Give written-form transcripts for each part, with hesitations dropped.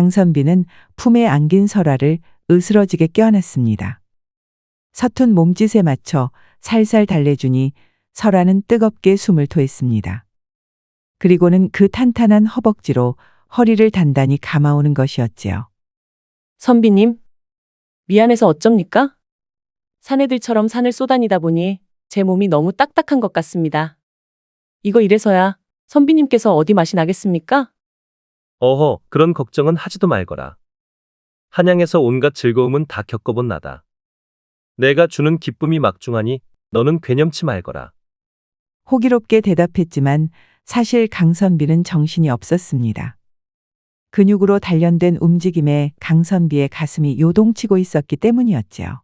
강선비는 품에 안긴 설아를 으스러지게 껴안았습니다. 서툰 몸짓에 맞춰 살살 달래주니 설아는 뜨겁게 숨을 토했습니다. 그리고는 그 탄탄한 허벅지로 허리를 단단히 감아오는 것이었지요. 선비님, 미안해서 어쩝니까? 사내들처럼 산을 쏘다니다 보니 제 몸이 너무 딱딱한 것 같습니다. 이거 이래서야 선비님께서 어디 맛이 나겠습니까? 어허, 그런 걱정은 하지도 말거라. 한양에서 온갖 즐거움은 다 겪어본 나다. 내가 주는 기쁨이 막중하니 너는 괴념치 말거라. 호기롭게 대답했지만 사실 강선비는 정신이 없었습니다. 근육으로 단련된 움직임에 강선비의 가슴이 요동치고 있었기 때문이었지요.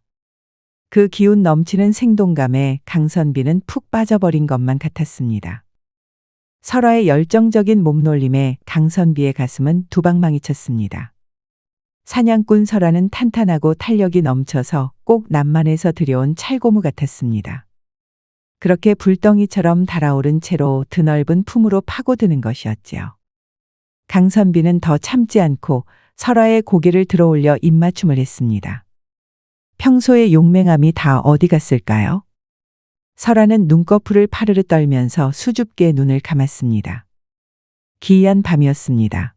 그 기운 넘치는 생동감에 강선비는 푹 빠져버린 것만 같았습니다. 설아의 열정적인 몸놀림에 강선비의 가슴은 두방망이 쳤습니다. 사냥꾼 설아는 탄탄하고 탄력이 넘쳐서 꼭 남만에서 들여온 찰고무 같았습니다. 그렇게 불덩이처럼 달아오른 채로 드넓은 품으로 파고드는 것이었지요. 강선비는 더 참지 않고 설아의 고개를 들어올려 입맞춤을 했습니다. 평소의 용맹함이 다 어디 갔을까요? 설아는 눈꺼풀을 파르르 떨면서 수줍게 눈을 감았습니다. 기이한 밤이었습니다.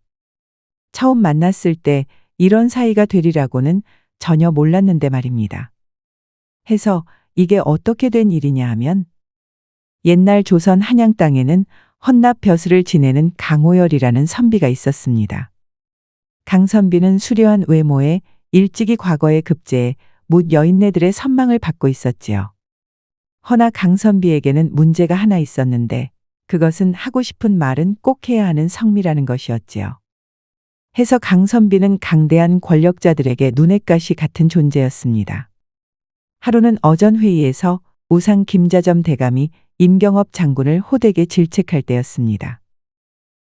처음 만났을 때 이런 사이가 되리라고는 전혀 몰랐는데 말입니다. 해서 이게 어떻게 된 일이냐 하면 옛날 조선 한양 땅에는 헌납 벼슬을 지내는 강오열이라는 선비가 있었습니다. 강선비는 수려한 외모에 일찍이 과거에 급제해 묻 여인네들의 선망을 받고 있었지요. 허나 강선비에게는 문제가 하나 있었는데 그것은 하고 싶은 말은 꼭 해야 하는 성미라는 것이었지요. 해서 강선비는 강대한 권력자들에게 눈엣가시 같은 존재였습니다. 하루는 어전 회의에서 우상 김자점 대감이 임경업 장군을 호되게 질책할 때였습니다.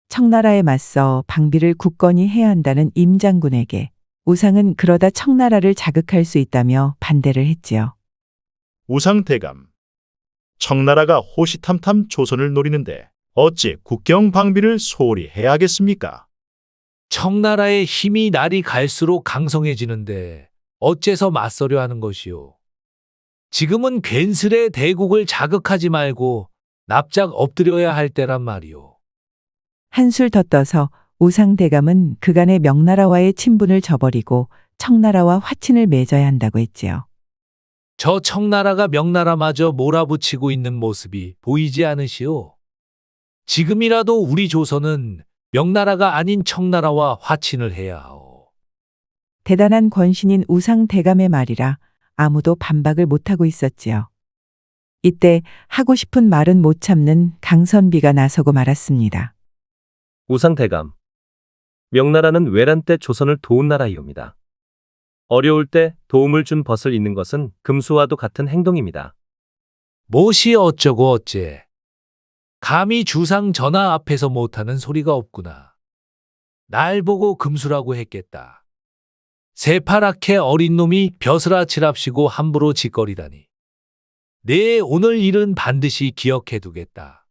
청나라에 맞서 방비를 굳건히 해야 한다는 임 장군에게 우상은 그러다 청나라를 자극할 수 있다며 반대를 했지요. 우상대감, 청나라가 호시탐탐 조선을 노리는데 어찌 국경 방비를 소홀히 해야 하겠습니까? 청나라의 힘이 날이 갈수록 강성해지는데 어째서 맞서려 하는 것이오. 지금은 괜스레 대국을 자극하지 말고 납작 엎드려야 할 때란 말이오. 한술 더 떠서 우상대감은 그간의 명나라와의 친분을 저버리고 청나라와 화친을 맺어야 한다고 했지요. 저 청나라가 명나라마저 몰아붙이고 있는 모습이 보이지 않으시오? 지금이라도 우리 조선은 명나라가 아닌 청나라와 화친을 해야 하오. 대단한 권신인 우상대감의 말이라 아무도 반박을 못하고 있었지요. 이때 하고 싶은 말은 못 참는 강선비가 나서고 말았습니다. 우상대감. 명나라는 외란 때 조선을 도운 나라이옵니다. 어려울 때 도움을 준 벗을 잇는 것은 금수와도 같은 행동입니다. 무엇이 어쩌고 어째. 감히 주상 전하 앞에서 못하는 소리가 없구나. 날 보고 금수라고 했겠다. 새파랗게 어린 놈이 벼슬아치랍시고 함부로 짓거리다니. 내 오늘 일은 반드시 기억해 두겠다.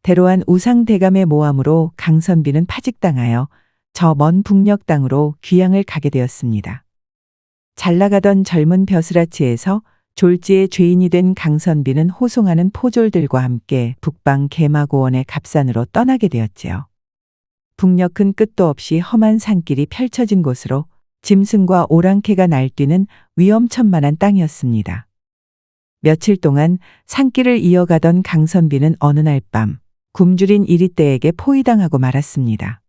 대로한 우상대감의 모함으로 강선비는 파직당하여 저 먼 북녘 땅으로 귀양을 가게 되었습니다. 잘 나가던 젊은 벼슬아치에서 졸지의 죄인이 된 강선비는 호송하는 포졸들과 함께 북방 개마고원의 갑산으로 떠나게 되었지요. 북녘은 끝도 없이 험한 산길이 펼쳐진 곳으로 짐승과 오랑캐가 날뛰는 위험천만한 땅이었습니다. 며칠 동안 산길을 이어가던 강선비는 어느 날 밤 굶주린 이리떼에게 포위당하고 말았습니다.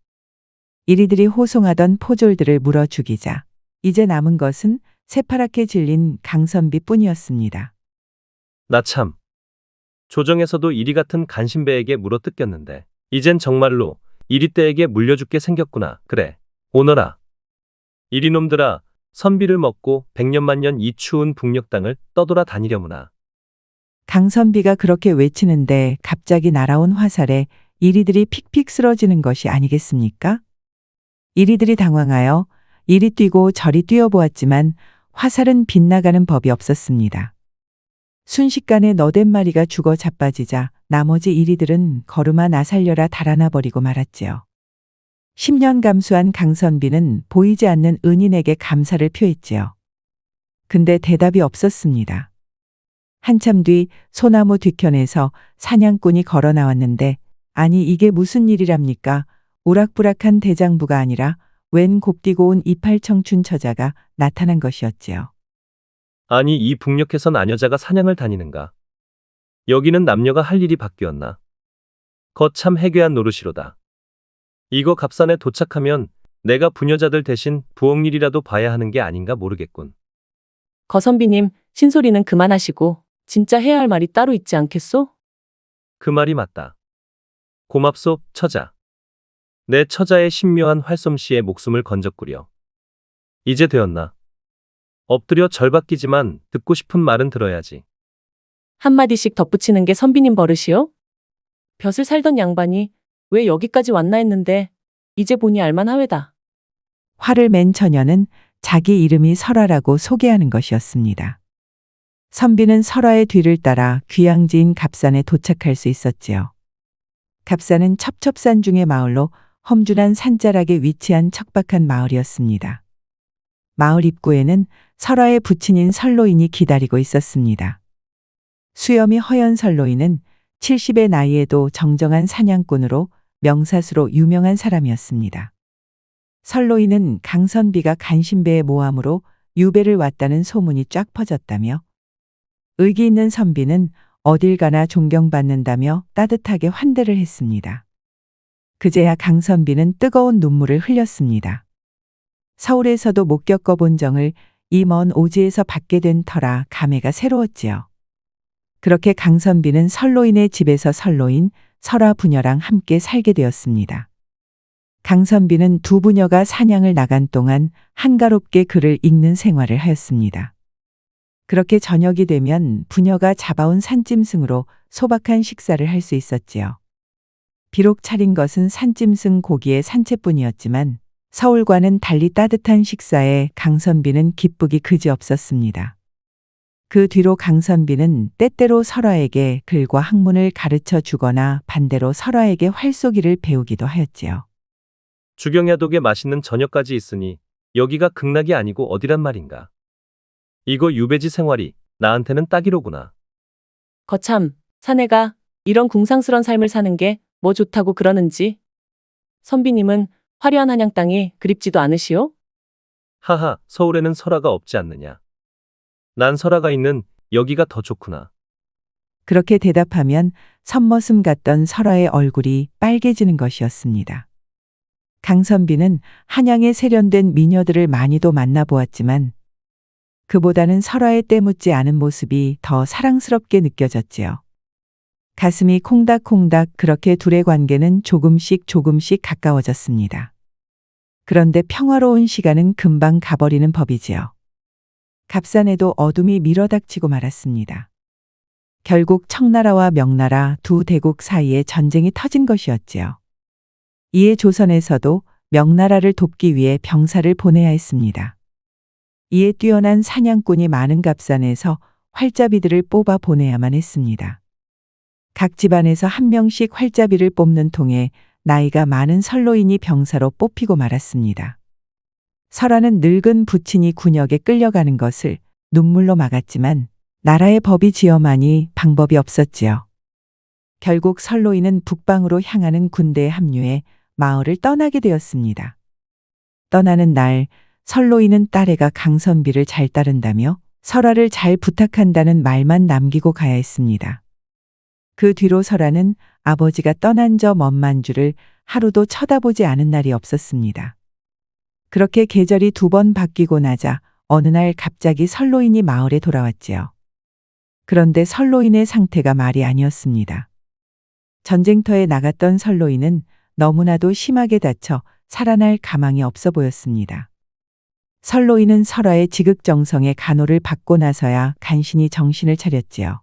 이리들이 호송하던 포졸들을 물어 죽이자 이제 남은 것은 새파랗게 질린 강선비뿐이었습니다. 나 참. 조정에서도 이리 같은 간신배에게 물어 뜯겼는데 이젠 정말로 이리떼에게 물려죽게 생겼구나. 그래, 오너라. 이리놈들아, 선비를 먹고 백년만년 이 추운 북녘 땅을 떠돌아 다니려무나. 강선비가 그렇게 외치는데 갑자기 날아온 화살에 이리들이 픽픽 쓰러지는 것이 아니겠습니까? 이리들이 당황하여 이리 뛰고 저리 뛰어보았지만 화살은 빗나가는 법이 없었습니다. 순식간에 너댓 마리가 죽어 자빠지자 나머지 이리들은 걸음아 나 살려라 달아나 버리고 말았지요. 10년 감수한 강선비는 보이지 않는 은인에게 감사를 표했지요. 근데 대답이 없었습니다. 한참 뒤 소나무 뒤편에서 사냥꾼이 걸어 나왔는데 아니 이게 무슨 일이랍니까? 오락부락한 대장부가 아니라 웬 곱디고 온 이팔청춘 처자가 나타난 것이었지요. 아니 이 북녘에선 아녀자가 사냥을 다니는가? 여기는 남녀가 할 일이 바뀌었나? 거참 해괴한 노릇이로다. 이거 갑산에 도착하면 내가 부녀자들 대신 부엌일이라도 봐야 하는 게 아닌가 모르겠군. 거선비님, 신소리는 그만하시고 진짜 해야 할 말이 따로 있지 않겠소? 그 말이 맞다. 고맙소, 처자. 내 처자의 신묘한 활솜씨에 목숨을 건졌구려. 이제 되었나? 엎드려 절박이지만 듣고 싶은 말은 들어야지. 한마디씩 덧붙이는 게 선비님 버릇이요? 벼슬 살던 양반이 왜 여기까지 왔나 했는데 이제 보니 알만하외다. 화를 맨 처녀는 자기 이름이 설화라고 소개하는 것이었습니다. 선비는 설화의 뒤를 따라 귀양지인 갑산에 도착할 수 있었지요. 갑산은 첩첩산 중의 마을로 험준한 산자락에 위치한 척박한 마을이었습니다. 마을 입구에는 설화의 부친인 설로인이 기다리고 있었습니다. 수염이 허연 설로인은 70의 나이에도 정정한 사냥꾼으로 명사수로 유명한 사람이었습니다. 설로인은 강선비가 간신배의 모함으로 유배를 왔다는 소문이 쫙 퍼졌다며 의기 있는 선비는 어딜 가나 존경받는다며 따뜻하게 환대를 했습니다. 그제야 강선비는 뜨거운 눈물을 흘렸습니다. 서울에서도 못 겪어본 정을 이 먼 오지에서 받게 된 터라 감회가 새로웠지요. 그렇게 강선비는 설로인의 집에서 설로인, 설화 부녀랑 함께 살게 되었습니다. 강선비는 두 부녀가 사냥을 나간 동안 한가롭게 글을 읽는 생활을 하였습니다. 그렇게 저녁이 되면 부녀가 잡아온 산짐승으로 소박한 식사를 할 수 있었지요. 비록 차린 것은 산짐승 고기의 산채뿐이었지만 서울과는 달리 따뜻한 식사에 강선비는 기쁘기 그지없었습니다. 그 뒤로 강선비는 때때로 설화에게 글과 학문을 가르쳐 주거나 반대로 설화에게 활쏘기를 배우기도 하였지요. 주경야독에 맛있는 저녁까지 있으니 여기가 극락이 아니고 어디란 말인가. 이거 유배지 생활이 나한테는 딱이로구나. 거참, 사내가 이런 궁상스런 삶을 사는 게 뭐 좋다고 그러는지. 선비님은 화려한 한양 땅이 그립지도 않으시오? 하하, 서울에는 설화가 없지 않느냐. 난 설화가 있는 여기가 더 좋구나. 그렇게 대답하면 선머슴 같던 설화의 얼굴이 빨개지는 것이었습니다. 강선비는 한양에 세련된 미녀들을 많이도 만나보았지만 그보다는 설화의 때묻지 않은 모습이 더 사랑스럽게 느껴졌지요. 가슴이 콩닥콩닥 그렇게 둘의 관계는 조금씩 가까워졌습니다. 그런데 평화로운 시간은 금방 가버리는 법이지요. 갑산에도 어둠이 밀어닥치고 말았습니다. 결국 청나라와 명나라 두 대국 사이에 전쟁이 터진 것이었지요. 이에 조선에서도 명나라를 돕기 위해 병사를 보내야 했습니다. 이에 뛰어난 사냥꾼이 많은 갑산에서 활잡이들을 뽑아 보내야만 했습니다. 각 집안에서 한 명씩 활잡이를 뽑는 통에 나이가 많은 설로인이 병사로 뽑히고 말았습니다. 설화는 늙은 부친이 군역에 끌려가는 것을 눈물로 막았지만 나라의 법이 지엄하니 방법이 없었지요. 결국 설로인은 북방으로 향하는 군대에 합류해 마을을 떠나게 되었습니다. 떠나는 날 설로인은 딸애가 강선비를 잘 따른다며 설화를 잘 부탁한다는 말만 남기고 가야 했습니다. 그 뒤로 설화는 아버지가 떠난 저 먼 만주를 하루도 쳐다보지 않은 날이 없었습니다. 그렇게 계절이 두 번 바뀌고 나자 어느 날 갑자기 설로인이 마을에 돌아왔지요. 그런데 설로인의 상태가 말이 아니었습니다. 전쟁터에 나갔던 설로인은 너무나도 심하게 다쳐 살아날 가망이 없어 보였습니다. 설로인은 설화의 지극정성의 간호를 받고 나서야 간신히 정신을 차렸지요.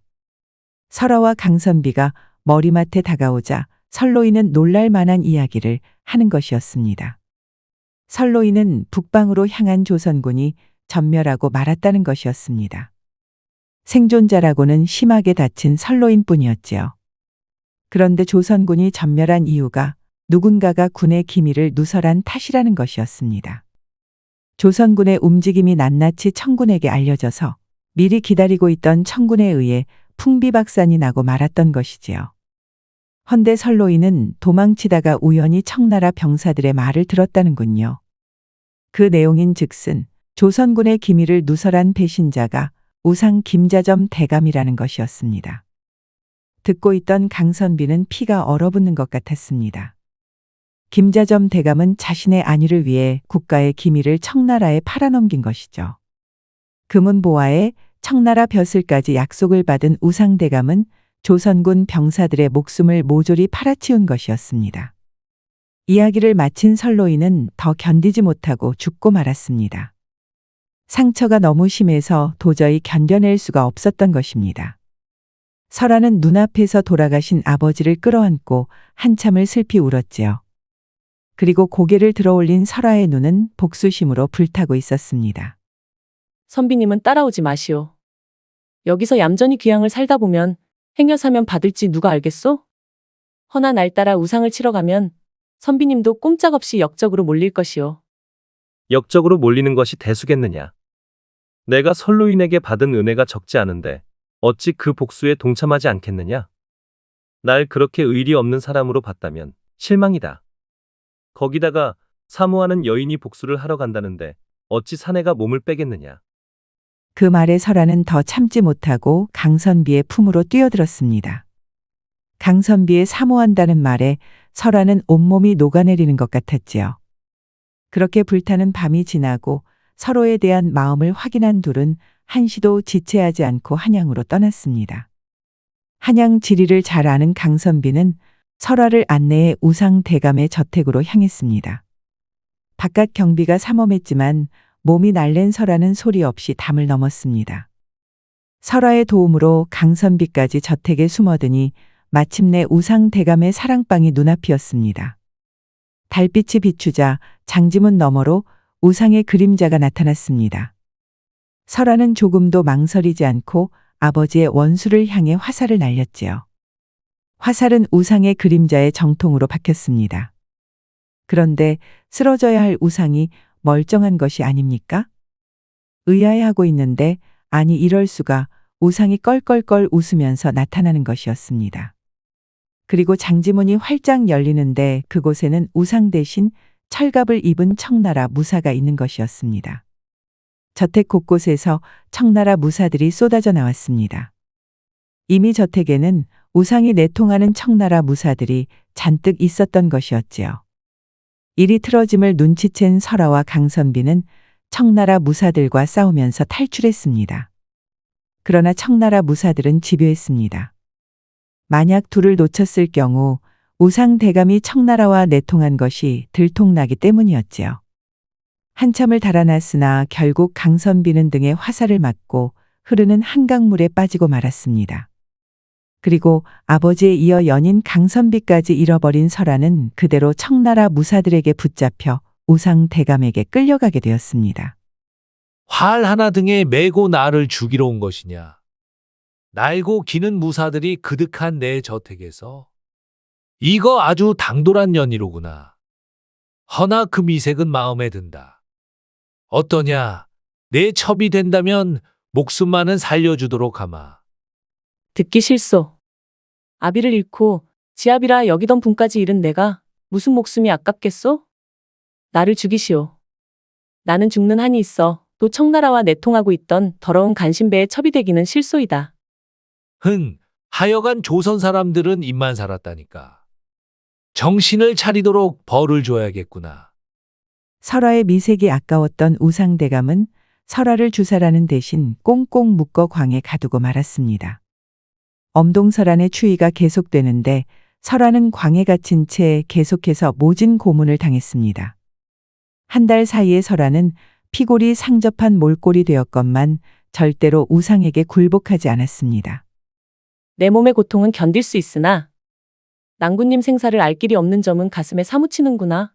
설화와 강선비가 머리맡에 다가오자 설로인은 놀랄 만한 이야기를 하는 것이었습니다. 설로인은 북방으로 향한 조선군이 전멸하고 말았다는 것이었습니다. 생존자라고는 심하게 다친 설로인뿐이었지요. 그런데 조선군이 전멸한 이유가 누군가가 군의 기밀을 누설한 탓이라는 것이었습니다. 조선군의 움직임이 낱낱이 청군에게 알려져서 미리 기다리고 있던 청군에 의해 풍비박산이 나고 말았던 것이지요. 헌데 설로인은 도망치다가 우연히 청나라 병사들의 말을 들었다는군요. 그 내용인 즉슨 조선군의 기밀을 누설한 배신자가 우상 김자점 대감이라는 것이었습니다. 듣고 있던 강선비는 피가 얼어붙는 것 같았습니다. 김자점 대감은 자신의 안위를 위해 국가의 기밀을 청나라에 팔아넘긴 것이죠. 금은보화에 청나라 벼슬까지 약속을 받은 우상 대감은 조선군 병사들의 목숨을 모조리 팔아치운 것이었습니다. 이야기를 마친 설로인은 더 견디지 못하고 죽고 말았습니다. 상처가 너무 심해서 도저히 견뎌낼 수가 없었던 것입니다. 설아는 눈앞에서 돌아가신 아버지를 끌어안고 한참을 슬피 울었지요. 그리고 고개를 들어올린 설아의 눈은 복수심으로 불타고 있었습니다. 선비님은 따라오지 마시오. 여기서 얌전히 귀양을 살다 보면 행여사면 받을지 누가 알겠소? 허나 날 따라 우상을 치러 가면 선비님도 꼼짝없이 역적으로 몰릴 것이오. 역적으로 몰리는 것이 대수겠느냐. 내가 설로인에게 받은 은혜가 적지 않은데 어찌 그 복수에 동참하지 않겠느냐. 날 그렇게 의리 없는 사람으로 봤다면 실망이다. 거기다가 사모하는 여인이 복수를 하러 간다는데 어찌 사내가 몸을 빼겠느냐. 그 말에 설아는 더 참지 못하고 강선비의 품으로 뛰어들었습니다. 강선비의 사모한다는 말에 설아는 온몸이 녹아내리는 것 같았지요. 그렇게 불타는 밤이 지나고 서로에 대한 마음을 확인한 둘은 한시도 지체하지 않고 한양으로 떠났습니다. 한양 지리를 잘 아는 강선비는 설아를 안내해 우상 대감의 저택으로 향했습니다. 바깥 경비가 삼엄했지만 몸이 날랜 설아는 소리 없이 담을 넘었습니다. 설아의 도움으로 강선비까지 저택에 숨어드니 마침내 우상 대감의 사랑방이 눈앞이었습니다. 달빛이 비추자 장지문 너머로 우상의 그림자가 나타났습니다. 설아는 조금도 망설이지 않고 아버지의 원수를 향해 화살을 날렸지요. 화살은 우상의 그림자의 정통으로 박혔습니다. 그런데 쓰러져야 할 우상이 멀쩡한 것이 아닙니까? 의아해하고 있는데 아니 이럴 수가 우상이 껄껄껄 웃으면서 나타나는 것이었습니다. 그리고 장지문이 활짝 열리는데 그곳에는 우상 대신 철갑을 입은 청나라 무사가 있는 것이었습니다. 저택 곳곳에서 청나라 무사들이 쏟아져 나왔습니다. 이미 저택에는 우상이 내통하는 청나라 무사들이 잔뜩 있었던 것이었지요. 일이 틀어짐을 눈치챈 설아와 강선비는 청나라 무사들과 싸우면서 탈출했습니다. 그러나 청나라 무사들은 집요했습니다. 만약 둘을 놓쳤을 경우 우상 대감이 청나라와 내통한 것이 들통나기 때문이었지요. 한참을 달아났으나 결국 강선비는 등에 화살을 맞고 흐르는 한강물에 빠지고 말았습니다. 그리고 아버지에 이어 연인 강선비까지 잃어버린 설아는 그대로 청나라 무사들에게 붙잡혀 우상 대감에게 끌려가게 되었습니다. 활 하나 등에 메고 나를 죽이러 온 것이냐. 날고 기는 무사들이 그득한 내 저택에서. 이거 아주 당돌한 연이로구나. 허나 그 미색은 마음에 든다. 어떠냐? 내 첩이 된다면 목숨만은 살려주도록 하마. 듣기 싫소. 아비를 잃고 지아비라 여기던 분까지 잃은 내가 무슨 목숨이 아깝겠소? 나를 죽이시오. 나는 죽는 한이 있어 또 청나라와 내통하고 있던 더러운 간신배의 첩이 되기는 실소이다. 하여간 조선 사람들은 입만 살았다니까. 정신을 차리도록 벌을 줘야겠구나. 설아의 미색이 아까웠던 우상 대감은 설아를 주사라는 대신 꽁꽁 묶어 광에 가두고 말았습니다. 엄동설안의 추위가 계속되는데 설아는 광에 갇힌 채 계속해서 모진 고문을 당했습니다. 한 달 사이에 설아는 피골이 상접한 몰골이 되었건만 절대로 우상에게 굴복하지 않았습니다. 내 몸의 고통은 견딜 수 있으나 낭군님 생사를 알 길이 없는 점은 가슴에 사무치는구나.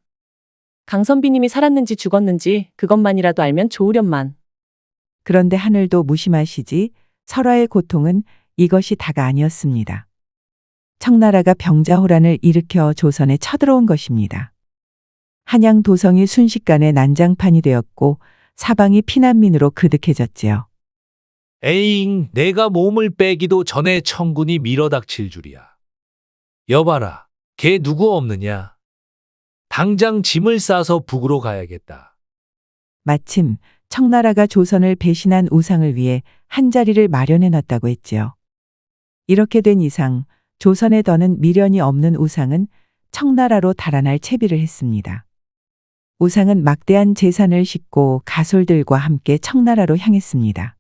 강선비님이 살았는지 죽었는지 그것만이라도 알면 좋으련만. 그런데 하늘도 무심하시지 설아의 고통은 이것이 다가 아니었습니다. 청나라가 병자호란을 일으켜 조선에 쳐들어온 것입니다. 한양 도성이 순식간에 난장판이 되었고 사방이 피난민으로 그득해졌지요. 에잉, 내가 몸을 빼기도 전에 청군이 밀어닥칠 줄이야. 여봐라, 걔 누구 없느냐? 당장 짐을 싸서 북으로 가야겠다. 마침 청나라가 조선을 배신한 우상을 위해 한자리를 마련해 놨다고 했지요. 이렇게 된 이상 조선에 더는 미련이 없는 우상은 청나라로 달아날 채비를 했습니다. 우상은 막대한 재산을 싣고 가솔들과 함께 청나라로 향했습니다.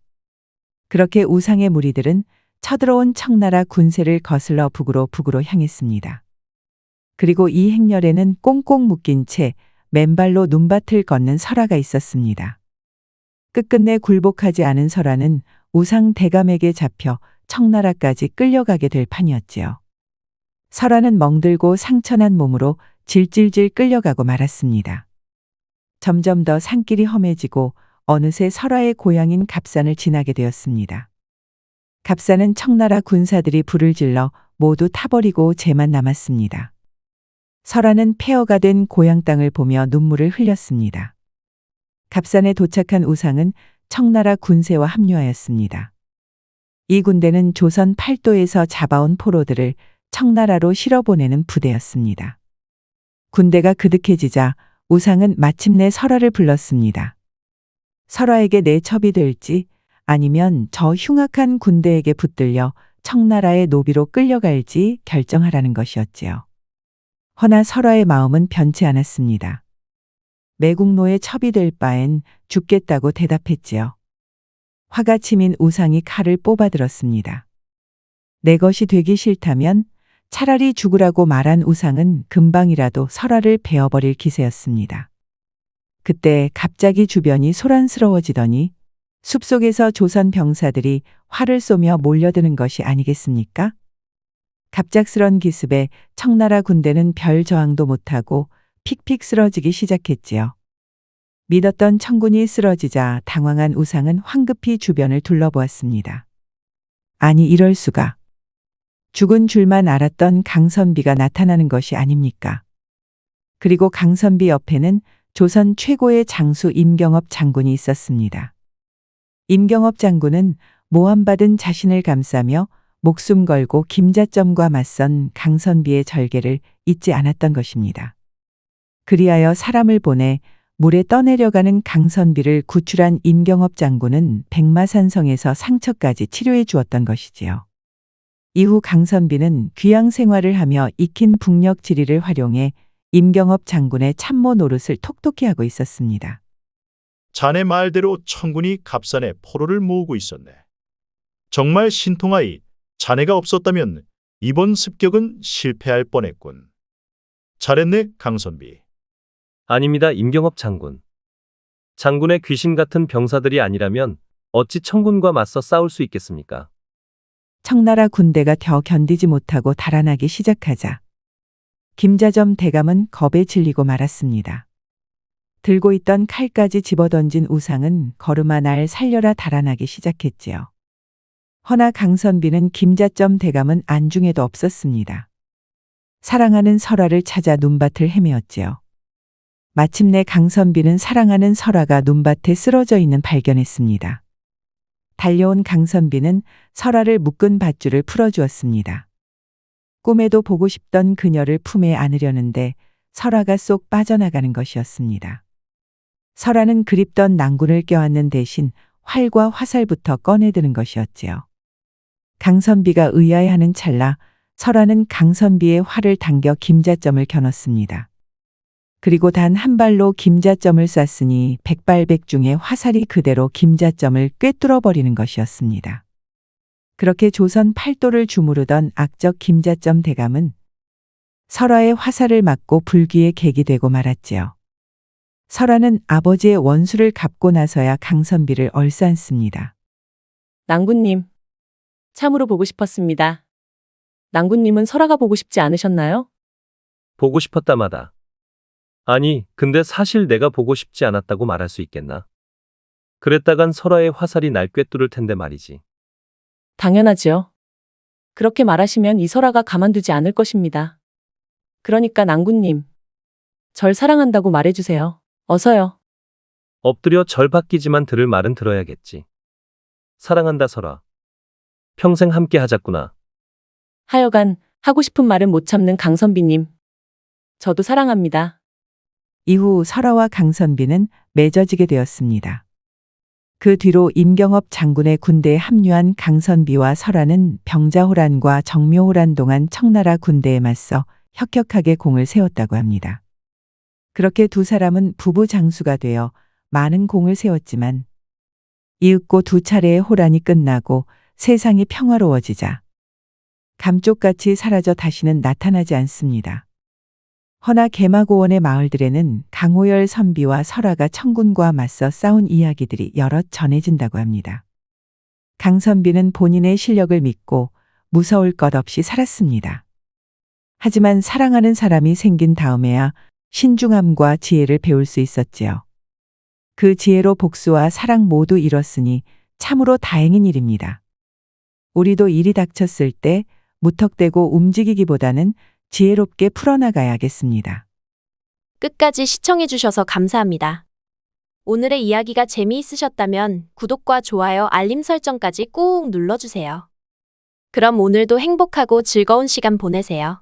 그렇게 우상의 무리들은 쳐들어온 청나라 군세를 거슬러 북으로 향했습니다. 그리고 이 행렬에는 꽁꽁 묶인 채 맨발로 눈밭을 걷는 설화가 있었습니다. 끝끝내 굴복하지 않은 설화는 우상 대감에게 잡혀 청나라까지 끌려가게 될 판이었지요. 설화는 멍들고 상처난 몸으로 질질질 끌려가고 말았습니다. 점점 더 산길이 험해지고 어느새 설화의 고향인 갑산을 지나게 되었습니다. 갑산은 청나라 군사들이 불을 질러 모두 타버리고 재만 남았습니다. 설화는 폐허가 된 고향 땅을 보며 눈물을 흘렸습니다. 갑산에 도착한 우상은 청나라 군세와 합류하였습니다. 이 군대는 조선 팔도에서 잡아온 포로들을 청나라로 실어보내는 부대였습니다. 군대가 그득해지자 우상은 마침내 설화를 불렀습니다. 설화에게 내첩이 될지 아니면 저 흉악한 군대에게 붙들려 청나라의 노비로 끌려갈지 결정하라는 것이었지요. 허나 설화의 마음은 변치 않았습니다. 매국노에 첩이 될 바엔 죽겠다고 대답했지요. 화가 치민 우상이 칼을 뽑아들었습니다. 내 것이 되기 싫다면 차라리 죽으라고 말한 우상은 금방이라도 설화를 베어버릴 기세였습니다. 그때 갑자기 주변이 소란스러워지더니 숲속에서 조선 병사들이 활을 쏘며 몰려드는 것이 아니겠습니까? 갑작스런 기습에 청나라 군대는 별 저항도 못하고 픽픽 쓰러지기 시작했지요. 믿었던 청군이 쓰러지자 당황한 우상은 황급히 주변을 둘러보았습니다. 아니 이럴 수가. 죽은 줄만 알았던 강선비가 나타나는 것이 아닙니까? 그리고 강선비 옆에는 조선 최고의 장수 임경업 장군이 있었습니다. 임경업 장군은 모함받은 자신을 감싸며 목숨 걸고 김자점과 맞선 강선비의 절개를 잊지 않았던 것입니다. 그리하여 사람을 보내 물에 떠내려가는 강선비를 구출한 임경업 장군은 백마산성에서 상처까지 치료해 주었던 것이지요. 이후 강선비는 귀양 생활을 하며 익힌 북녘 지리를 활용해 임경업 장군의 참모 노릇을 톡톡히 하고 있었습니다. 자네 말대로 청군이 갑산에 포로를 모으고 있었네. 정말 신통하이 자네가 없었다면 이번 습격은 실패할 뻔했군. 잘했네, 강선비. 아닙니다, 임경업 장군. 장군의 귀신 같은 병사들이 아니라면 어찌 청군과 맞서 싸울 수 있겠습니까? 청나라 군대가 더 견디지 못하고 달아나기 시작하자 김자점 대감은 겁에 질리고 말았습니다. 들고 있던 칼까지 집어던진 우상은 걸음아 날 살려라 달아나기 시작했지요. 허나 강선비는 김자점 대감은 안중에도 없었습니다. 사랑하는 설화를 찾아 눈밭을 헤매었지요. 마침내 강선비는 사랑하는 설화가 눈밭에 쓰러져 있는 발견했습니다. 달려온 강선비는 설화를 묶은 밧줄을 풀어주었습니다. 꿈에도 보고 싶던 그녀를 품에 안으려는데 설화가 쏙 빠져나가는 것이었습니다. 설화는 그립던 낭군을 껴안는 대신 활과 화살부터 꺼내드는 것이었지요. 강선비가 의아해하는 찰나 설화는 강선비의 활을 당겨 김자점을 겨눴습니다. 그리고 단 한 발로 김자점을 쐈으니 백발백중의 화살이 그대로 김자점을 꿰뚫어버리는 것이었습니다. 그렇게 조선 팔도를 주무르던 악적 김자점 대감은 설화의 화살을 맞고 불귀에 객이 되고 말았지요. 설화는 아버지의 원수를 갚고 나서야 강선비를 얼싸안습니다. 낭군님, 참으로 보고 싶었습니다. 낭군님은 설화가 보고 싶지 않으셨나요? 보고 싶었다마다. 아니, 근데 사실 내가 보고 싶지 않았다고 말할 수 있겠나? 그랬다간 설화의 화살이 날 꿰뚫을 텐데 말이지. 당연하지요. 그렇게 말하시면 이설아가 가만두지 않을 것입니다. 그러니까 낭군님, 절 사랑한다고 말해주세요. 어서요. 엎드려 절 바뀌지만 들을 말은 들어야겠지. 사랑한다 설아. 평생 함께 하자꾸나. 하여간 하고 싶은 말은 못 참는 강선비님. 저도 사랑합니다. 이후 설아와 강선비는 맺어지게 되었습니다. 그 뒤로 임경업 장군의 군대에 합류한 강선비와 설아는 병자호란과 정묘호란 동안 청나라 군대에 맞서 혁혁하게 공을 세웠다고 합니다. 그렇게 두 사람은 부부 장수가 되어 많은 공을 세웠지만 이윽고 두 차례의 호란이 끝나고 세상이 평화로워지자 감쪽같이 사라져 다시는 나타나지 않습니다. 허나 개마고원의 마을들에는 강호열 선비와 설아가 청군과 맞서 싸운 이야기들이 여럿 전해진다고 합니다. 강선비는 본인의 실력을 믿고 무서울 것 없이 살았습니다. 하지만 사랑하는 사람이 생긴 다음에야 신중함과 지혜를 배울 수 있었지요. 그 지혜로 복수와 사랑 모두 이뤘으니 참으로 다행인 일입니다. 우리도 일이 닥쳤을 때 무턱대고 움직이기보다는 지혜롭게 풀어나가야겠습니다. 끝까지 시청해주셔서 감사합니다. 오늘의 이야기가 재미있으셨다면 구독과 좋아요, 알림 설정까지 꾹 눌러주세요. 그럼 오늘도 행복하고 즐거운 시간 보내세요.